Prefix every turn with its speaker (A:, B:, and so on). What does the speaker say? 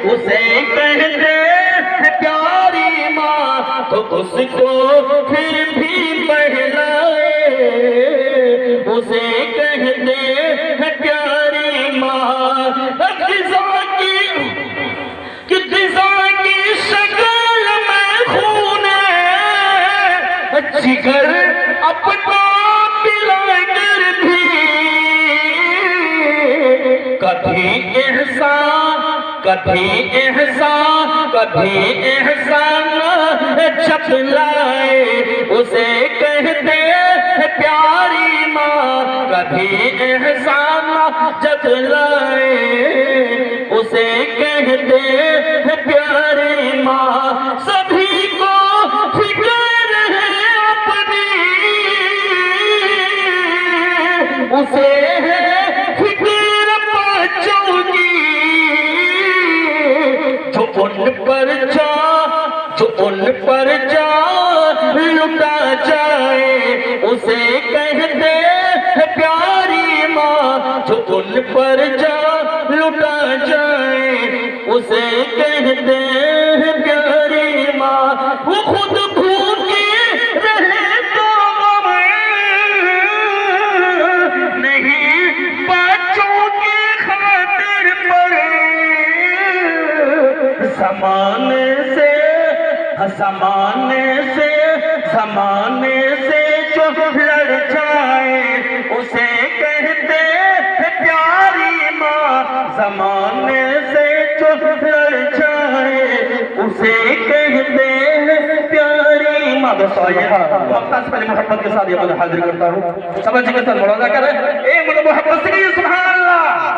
A: उसे कहते हैं प्यारी माँ, तो उसको फिर भी बहलाए। उसे कहते हैं प्यारी माँ, किसा की शक्ल में खून जिगर अपना पिलाकर भी कभी एहसान जतलाए। उसे कहते हैं प्यारी माँ, कभी एहसान जतलाए। उसे कहते हैं प्यारी माँ, सभी को फिक्र है अपनी, उसे है फिक्र बच्चों की। जो उन पर जा लुटा जाए। उसे कहते हैं प्यारी माँ, जो उन पर जा लुटा जाए। उसे कहते हैं प्यारी माँ, वो खुद भूखी रहे तो नहीं, बच्चों की खातिर पर ज़माने से जो लड़ जाए। उसे कहते हैं प्यारी माँ, ज़माने से जो लड़ जाए। उसे कहते हैं प्यारी माँ। दोस्तों आइए मख्तास पहले मोहब्बत के साथ ये हाजिर करता हूँ। समझ के साथ मुलाजा करें। एक मोहब्बत से सुभान अल्लाह।